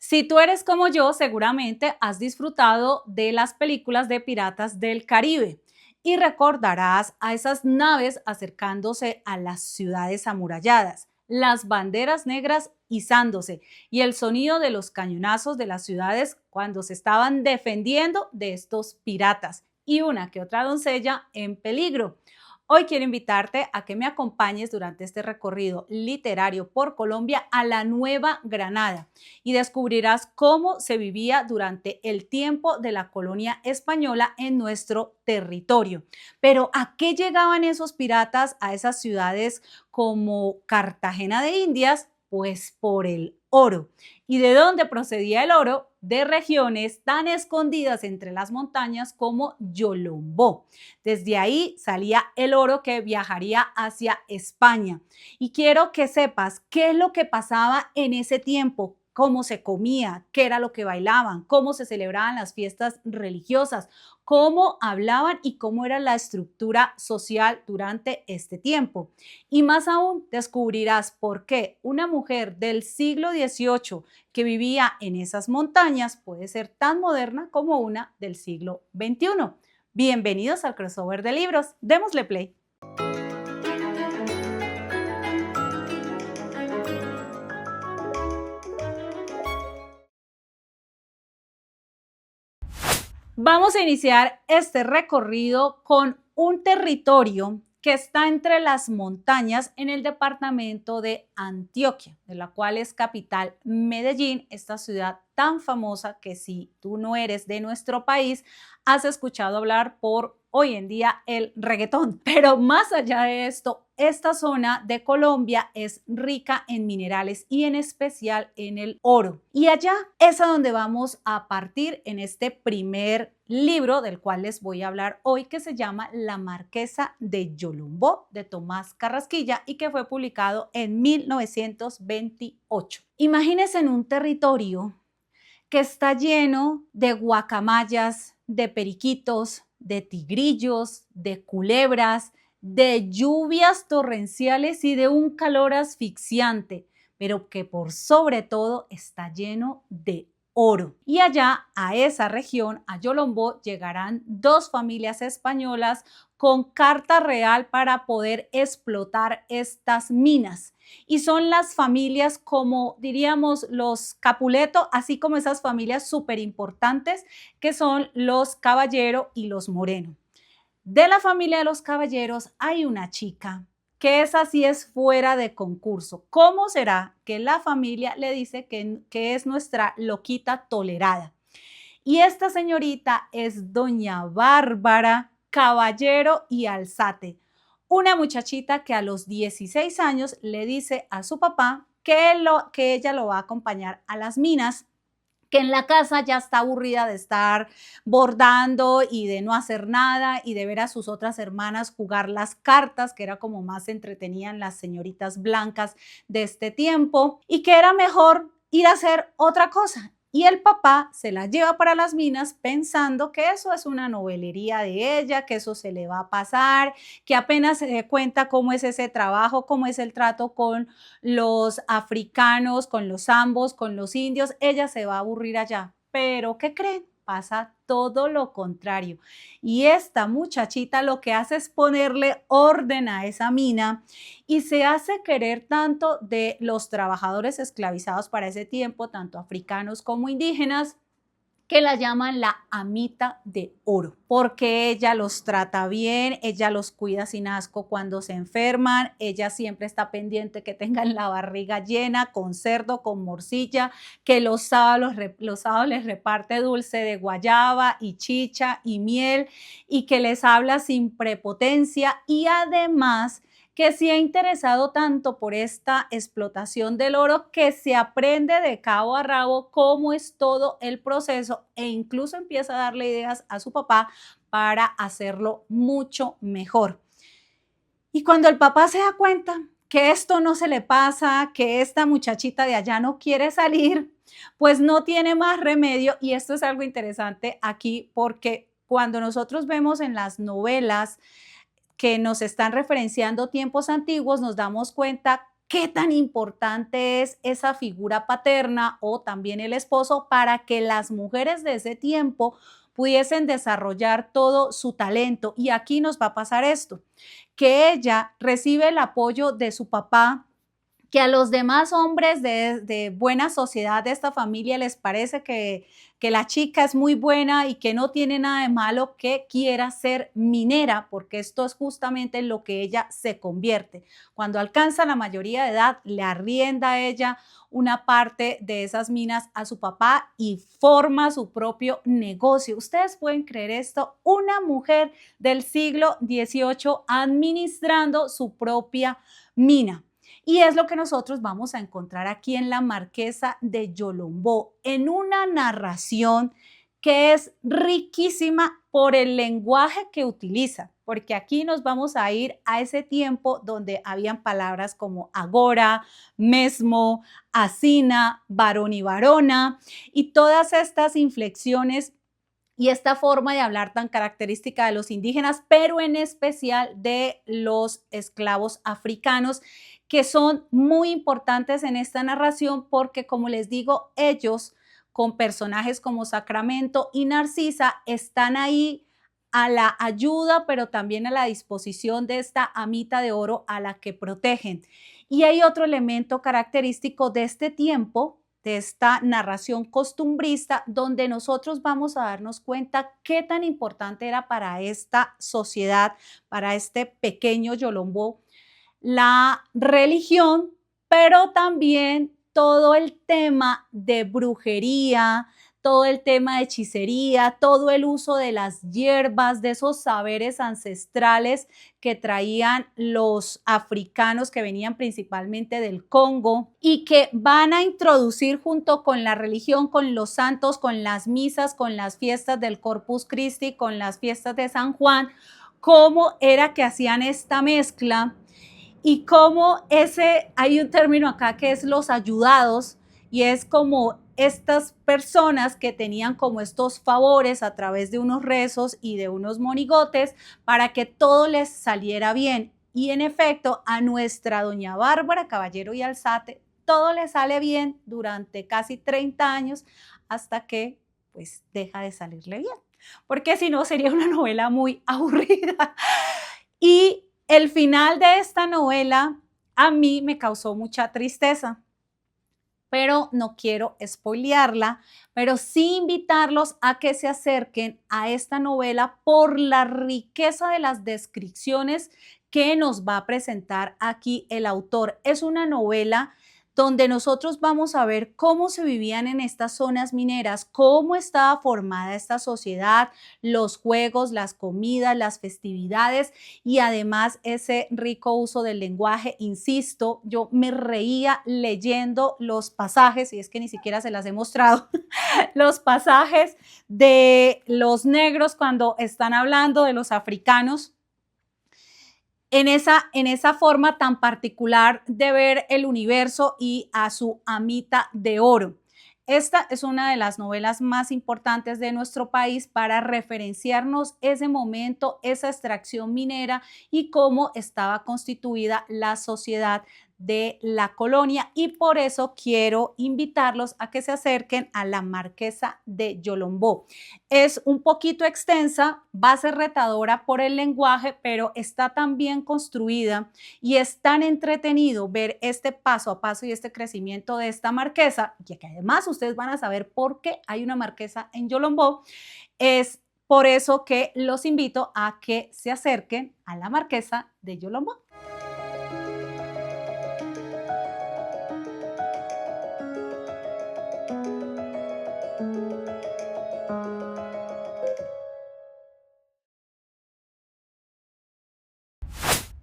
Si tú eres como yo, seguramente has disfrutado de las películas de Piratas del Caribe y recordarás a esas naves acercándose a las ciudades amuralladas, las banderas negras izándose y el sonido de los cañonazos de las ciudades cuando se estaban defendiendo de estos piratas y una que otra doncella en peligro. Hoy quiero invitarte a que me acompañes durante este recorrido literario por Colombia a la Nueva Granada y descubrirás cómo se vivía durante el tiempo de la colonia española en nuestro territorio. Pero ¿a qué llegaban esos piratas a esas ciudades como Cartagena de Indias? Pues por el oro. ¿Y de dónde procedía el oro? De regiones tan escondidas entre las montañas como Yolombó. Desde ahí salía el oro que viajaría hacia España. Y quiero que sepas qué es lo que pasaba en ese tiempo, cómo se comía, qué era lo que bailaban, cómo se celebraban las fiestas religiosas, cómo hablaban y cómo era la estructura social durante este tiempo. Y más aún descubrirás por qué una mujer del siglo XVIII que vivía en esas montañas puede ser tan moderna como una del siglo XXI. Bienvenidos al crossover de libros. Démosle play. Vamos a iniciar este recorrido con un territorio que está entre las montañas en el departamento de Antioquia, de la cual es capital Medellín, esta ciudad tan famosa que si tú no eres de nuestro país, has escuchado hablar por hoy en día el reggaetón. Pero más allá de esto, esta zona de Colombia es rica en minerales y en especial en el oro. Y allá es a donde vamos a partir en este primer libro del cual les voy a hablar hoy, que se llama La Marquesa de Yolombó, de Tomás Carrasquilla, y que fue publicado en 1928. Imagínense en un territorio que está lleno de guacamayas, de periquitos, de tigrillos, de culebras, de lluvias torrenciales y de un calor asfixiante, pero que por sobre todo está lleno de oro. Y allá, a esa región, a Yolombó, llegarán dos familias españolas con carta real para poder explotar estas minas. Y son las familias como diríamos los Capuleto, así como esas familias súper importantes que son los Caballero y los Moreno. De la familia de los Caballeros hay una chica que esa sí es fuera de concurso. ¿Cómo será que la familia le dice que es nuestra loquita tolerada? Y esta señorita es doña Bárbara Caballero y Alzate, una muchachita que a los 16 años le dice a su papá que ella lo va a acompañar a las minas, que en la casa ya está aburrida de estar bordando y de no hacer nada y de ver a sus otras hermanas jugar las cartas, que era como más se entretenían las señoritas blancas de este tiempo, y que era mejor ir a hacer otra cosa. Y el papá se la lleva para las minas pensando que eso es una novelería de ella, que eso se le va a pasar, que apenas se dé cuenta cómo es ese trabajo, cómo es el trato con los africanos, con los zambos, con los indios, ella se va a aburrir allá. Pero ¿qué creen? Pasa todo lo contrario. Y esta muchachita lo que hace es ponerle orden a esa mina y se hace querer tanto de los trabajadores esclavizados para ese tiempo, tanto africanos como indígenas, que la llaman la amita de oro, porque ella los trata bien, ella los cuida sin asco cuando se enferman, ella siempre está pendiente que tengan la barriga llena con cerdo, con morcilla, que los sábados les reparte dulce de guayaba y chicha y miel y que les habla sin prepotencia y además que se ha interesado tanto por esta explotación del oro que se aprende de cabo a rabo cómo es todo el proceso e incluso empieza a darle ideas a su papá para hacerlo mucho mejor. Y cuando el papá se da cuenta que esto no se le pasa, que esta muchachita de allá no quiere salir, pues no tiene más remedio. Y esto es algo interesante aquí porque cuando nosotros vemos en las novelas que nos están referenciando tiempos antiguos, nos damos cuenta qué tan importante es esa figura paterna o también el esposo para que las mujeres de ese tiempo pudiesen desarrollar todo su talento. Y aquí nos va a pasar esto, que ella recibe el apoyo de su papá, que a los demás hombres de buena sociedad de esta familia les parece que la chica es muy buena y que no tiene nada de malo que quiera ser minera, porque esto es justamente en lo que ella se convierte. Cuando alcanza la mayoría de edad, le arrienda a ella una parte de esas minas a su papá y forma su propio negocio. Ustedes pueden creer esto, una mujer del siglo XVIII administrando su propia mina. Y es lo que nosotros vamos a encontrar aquí en La Marquesa de Yolombó, en una narración que es riquísima por el lenguaje que utiliza, porque aquí nos vamos a ir a ese tiempo donde habían palabras como agora, mesmo, asina, varón y varona, y todas estas inflexiones y esta forma de hablar tan característica de los indígenas, pero en especial de los esclavos africanos, que son muy importantes en esta narración porque, como les digo, ellos con personajes como Sacramento y Narcisa están ahí a la ayuda, pero también a la disposición de esta amita de oro a la que protegen. Y hay otro elemento característico de este tiempo, de esta narración costumbrista, donde nosotros vamos a darnos cuenta qué tan importante era para esta sociedad, para este pequeño Yolombó, la religión, pero también todo el tema de brujería, todo el tema de hechicería, todo el uso de las hierbas, de esos saberes ancestrales que traían los africanos que venían principalmente del Congo y que van a introducir junto con la religión, con los santos, con las misas, con las fiestas del Corpus Christi, con las fiestas de San Juan, cómo era que hacían esta mezcla. Y cómo hay un término acá que es los ayudados, y es como estas personas que tenían como estos favores a través de unos rezos y de unos monigotes para que todo les saliera bien. Y en efecto, a nuestra doña Bárbara Caballero y Alzate, todo le sale bien durante casi 30 años hasta que pues deja de salirle bien, porque si no sería una novela muy aburrida. Y el final de esta novela a mí me causó mucha tristeza, pero no quiero spoilearla, pero sí invitarlos a que se acerquen a esta novela por la riqueza de las descripciones que nos va a presentar aquí el autor. Es una novela donde nosotros vamos a ver cómo se vivían en estas zonas mineras, cómo estaba formada esta sociedad, los juegos, las comidas, las festividades y además ese rico uso del lenguaje. Insisto, yo me reía leyendo los pasajes, y es que ni siquiera se las he mostrado, los pasajes de los negros cuando están hablando de los africanos, en esa forma tan particular de ver el universo y a su amita de oro. Esta es una de las novelas más importantes de nuestro país para referenciarnos ese momento, esa extracción minera y cómo estaba constituida la sociedad de la colonia, y por eso quiero invitarlos a que se acerquen a La Marquesa de Yolombó. Es un poquito extensa, va a ser retadora por el lenguaje, pero está tan bien construida y es tan entretenido ver este paso a paso y este crecimiento de esta marquesa, y que además ustedes van a saber por qué hay una marquesa en Yolombó. Es por eso que los invito a que se acerquen a La Marquesa de Yolombó.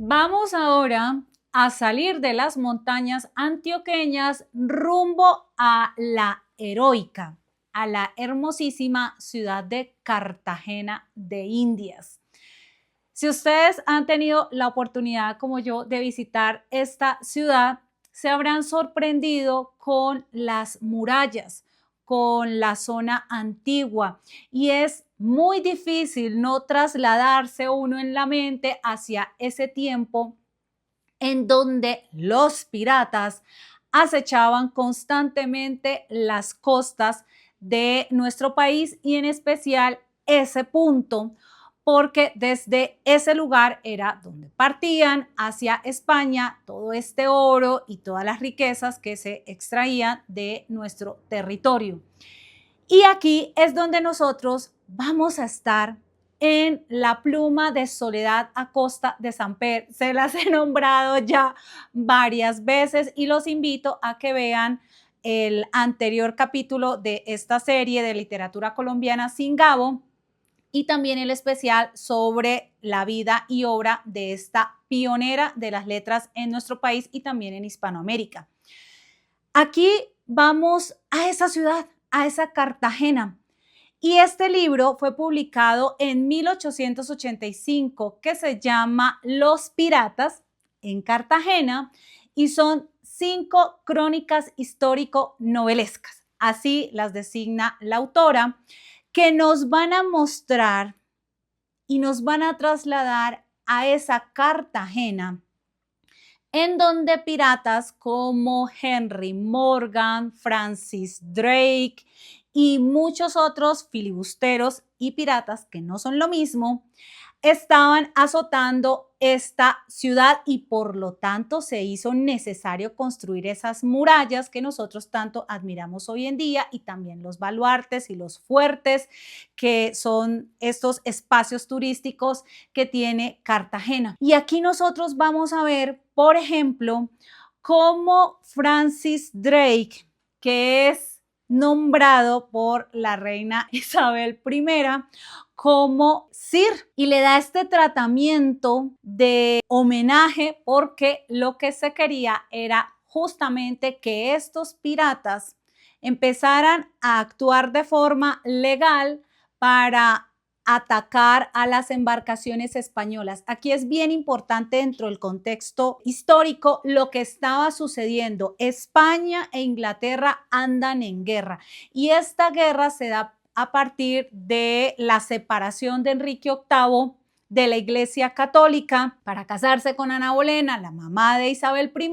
Vamos ahora a salir de las montañas antioqueñas rumbo a la heroica, a la hermosísima ciudad de Cartagena de Indias. Si ustedes han tenido la oportunidad, como yo, de visitar esta ciudad, se habrán sorprendido con las murallas, con la zona antigua, y es muy difícil no trasladarse uno en la mente hacia ese tiempo en donde los piratas acechaban constantemente las costas de nuestro país y en especial ese punto, porque desde ese lugar era donde partían hacia España todo este oro y todas las riquezas que se extraían de nuestro territorio. Y aquí es donde nosotros vamos a estar en la pluma de Soledad Acosta de Samper. Se las he nombrado ya varias veces y los invito a que vean el anterior capítulo de esta serie de literatura colombiana Sin Gabo y también el especial sobre la vida y obra de esta pionera de las letras en nuestro país y también en Hispanoamérica. Aquí vamos a esa ciudad, a esa Cartagena. Y este libro fue publicado en 1885, que se llama Los Piratas en Cartagena, y son 5 crónicas histórico-novelescas, así las designa la autora, que nos van a mostrar y nos van a trasladar a esa Cartagena en donde piratas como Henry Morgan, Francis Drake y muchos otros filibusteros y piratas, que no son lo mismo, estaban azotando esta ciudad y por lo tanto se hizo necesario construir esas murallas que nosotros tanto admiramos hoy en día y también los baluartes y los fuertes, que son estos espacios turísticos que tiene Cartagena. Y aquí nosotros vamos a ver, por ejemplo, cómo Francis Drake, que es nombrado por la reina Isabel I como Sir, y le da este tratamiento de homenaje porque lo que se quería era justamente que estos piratas empezaran a actuar de forma legal para atacar a las embarcaciones españolas. Aquí es bien importante dentro del contexto histórico lo que estaba sucediendo. España e Inglaterra andan en guerra y esta guerra se da a partir de la separación de Enrique VIII de la Iglesia Católica para casarse con Ana Bolena, la mamá de Isabel I,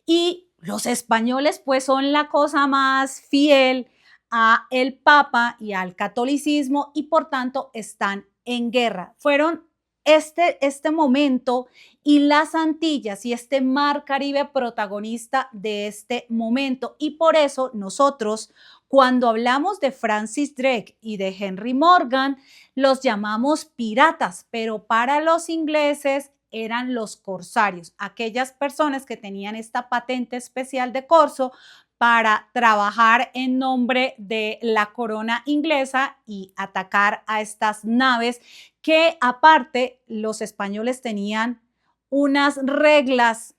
y los españoles pues son la cosa más fiel a el Papa y al catolicismo y por tanto están en guerra. Fueron este momento y las Antillas y este mar Caribe protagonista de este momento, y por eso nosotros cuando hablamos de Francis Drake y de Henry Morgan los llamamos piratas, pero para los ingleses eran los corsarios, aquellas personas que tenían esta patente especial de corso para trabajar en nombre de la corona inglesa y atacar a estas naves que aparte los españoles tenían unas reglas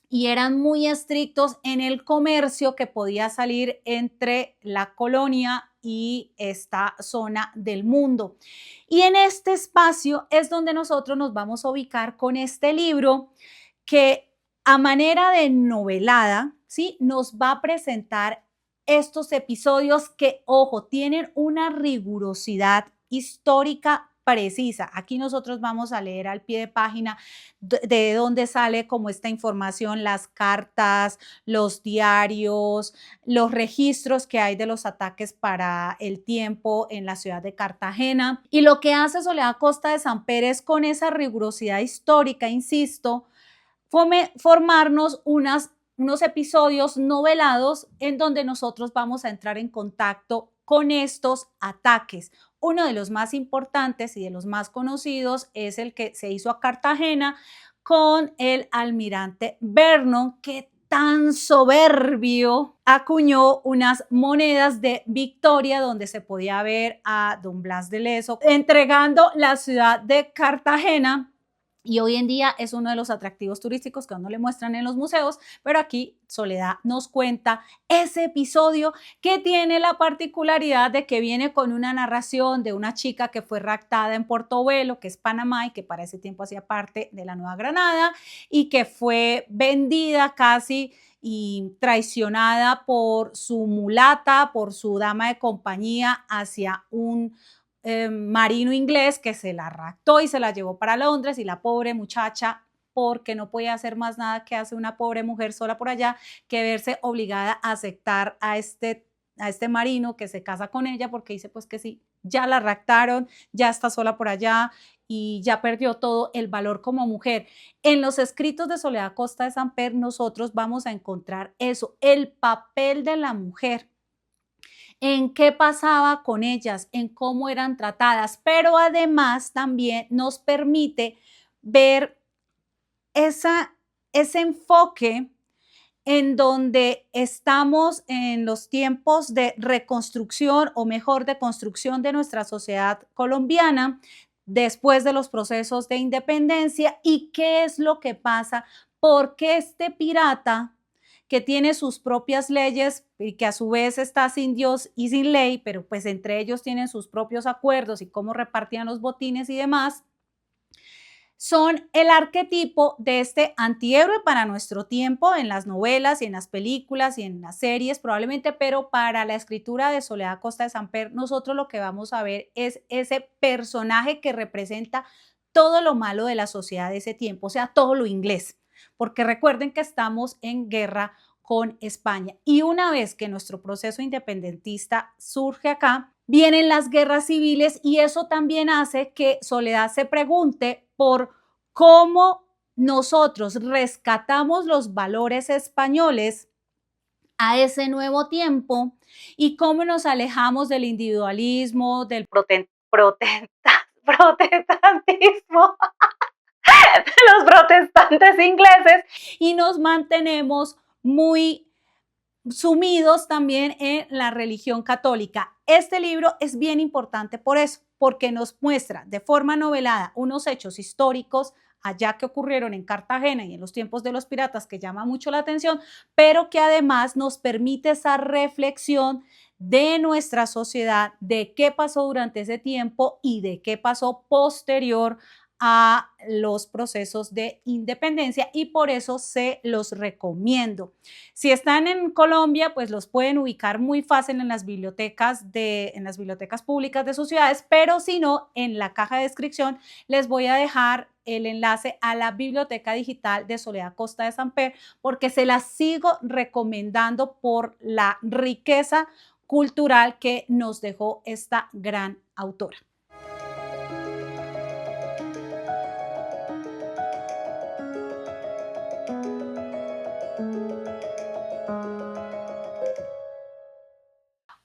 y eran muy estrictos en el comercio que podía salir entre la colonia y esta zona del mundo. Y en este espacio es donde nosotros nos vamos a ubicar con este libro que a manera de novelada, ¿sí?, nos va a presentar estos episodios que, ojo, tienen una rigurosidad histórica precisa. Aquí nosotros vamos a leer al pie de página de dónde sale como esta información, las cartas, los diarios, los registros que hay de los ataques para el tiempo en la ciudad de Cartagena. Y lo que hace Soledad Acosta de Samper es con esa rigurosidad histórica, insisto, formarnos unos episodios novelados en donde nosotros vamos a entrar en contacto con estos ataques. Uno de los más importantes y de los más conocidos es el que se hizo a Cartagena con el almirante Vernon, que tan soberbio acuñó unas monedas de Victoria donde se podía ver a don Blas de Lezo entregando la ciudad de Cartagena. Y hoy en día es uno de los atractivos turísticos que a uno le muestran en los museos, pero aquí Soledad nos cuenta ese episodio que tiene la particularidad de que viene con una narración de una chica que fue raptada en Portobelo, que es Panamá y que para ese tiempo hacía parte de la Nueva Granada y que fue vendida casi y traicionada por su mulata, por su dama de compañía hacia un marino inglés que se la raptó y se la llevó para Londres y la pobre muchacha porque no podía hacer más nada que hace una pobre mujer sola por allá, que verse obligada a aceptar a este marino que se casa con ella porque dice pues que sí, ya la raptaron, ya está sola por allá y ya perdió todo el valor como mujer. En los escritos de Soledad Costa de Samper nosotros vamos a encontrar eso, el papel de la mujer, en qué pasaba con ellas, en cómo eran tratadas, pero además también nos permite ver ese enfoque en donde estamos en los tiempos de reconstrucción o mejor de construcción de nuestra sociedad colombiana después de los procesos de independencia y qué es lo que pasa, porque este pirata que tiene sus propias leyes y que a su vez está sin Dios y sin ley, pero pues entre ellos tienen sus propios acuerdos y cómo repartían los botines y demás, son el arquetipo de este antihéroe para nuestro tiempo en las novelas y en las películas y en las series probablemente, pero para la escritura de Soledad Costa de Samper nosotros lo que vamos a ver es ese personaje que representa todo lo malo de la sociedad de ese tiempo, o sea, todo lo inglés, porque recuerden que estamos en guerra con España. Y una vez que nuestro proceso independentista surge acá, vienen las guerras civiles y eso también hace que Soledad se pregunte por cómo nosotros rescatamos los valores españoles a ese nuevo tiempo y cómo nos alejamos del individualismo, del protestantismo, de los protestantes ingleses y nos mantenemos muy sumidos también en la religión católica. Este libro es bien importante por eso, porque nos muestra de forma novelada unos hechos históricos allá que ocurrieron en Cartagena y en los tiempos de los piratas que llama mucho la atención, pero que además nos permite esa reflexión de nuestra sociedad, de qué pasó durante ese tiempo y de qué pasó posterior a los procesos de independencia y por eso se los recomiendo. Si están en Colombia, pues los pueden ubicar muy fácil en las bibliotecas públicas de sus ciudades, pero si no, en la caja de descripción les voy a dejar el enlace a la biblioteca digital de Soledad Costa de Samper, porque se las sigo recomendando por la riqueza cultural que nos dejó esta gran autora.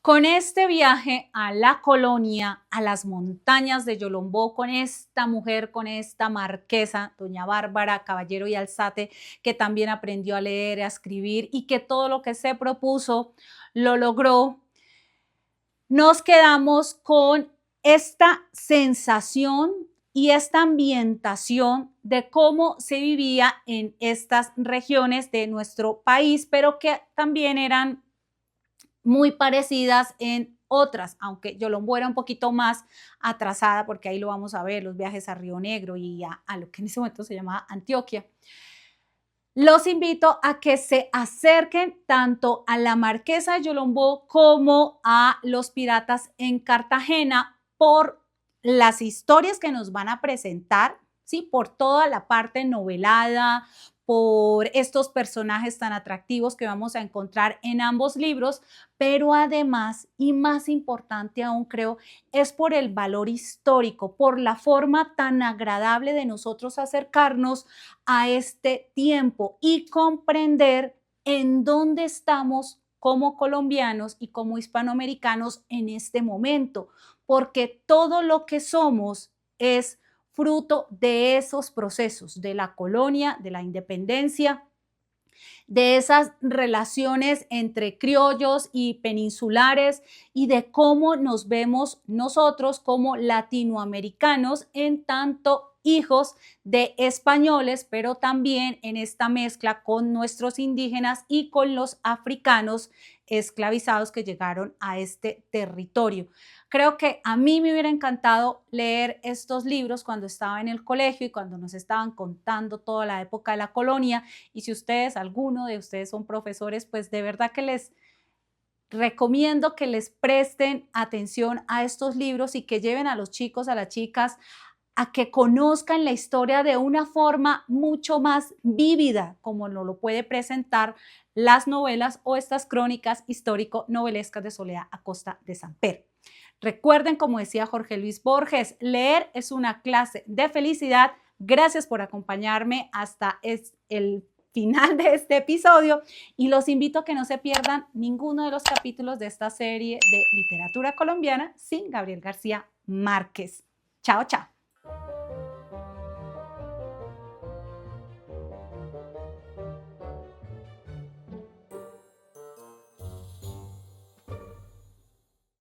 Con este viaje a la colonia, a las montañas de Yolombó, con esta mujer, con esta marquesa, doña Bárbara Caballero y Alzate, que también aprendió a leer, a escribir y que todo lo que se propuso lo logró, nos quedamos con esta sensación y esta ambientación de cómo se vivía en estas regiones de nuestro país, pero que también eran muy parecidas en otras, aunque Yolombó era un poquito más atrasada, porque ahí lo vamos a ver, los viajes a Río Negro y a lo que en ese momento se llamaba Antioquia. Los invito a que se acerquen tanto a la Marquesa de Yolombó como a los piratas en Cartagena por las historias que nos van a presentar, ¿sí? Por toda la parte novelada, por estos personajes tan atractivos que vamos a encontrar en ambos libros, pero además, y más importante aún creo, es por el valor histórico, por la forma tan agradable de nosotros acercarnos a este tiempo y comprender en dónde estamos como colombianos y como hispanoamericanos en este momento, porque todo lo que somos es fruto de esos procesos, de la colonia, de la independencia, de esas relaciones entre criollos y peninsulares y de cómo nos vemos nosotros como latinoamericanos en tanto hijos de españoles, pero también en esta mezcla con nuestros indígenas y con los africanos esclavizados que llegaron a este territorio. Creo que a mí me hubiera encantado leer estos libros cuando estaba en el colegio y cuando nos estaban contando toda la época de la colonia. Y si ustedes, alguno de ustedes son profesores, pues de verdad que les recomiendo que les presten atención a estos libros y que lleven a los chicos, a las chicas a que conozcan la historia de una forma mucho más vívida, como nos lo puede presentar las novelas o estas crónicas histórico-novelescas de Soledad Acosta de Samper. Recuerden, como decía Jorge Luis Borges, leer es una clase de felicidad. Gracias por acompañarme hasta el final de este episodio y los invito a que no se pierdan ninguno de los capítulos de esta serie de literatura colombiana sin Gabriel García Márquez. Chao, chao.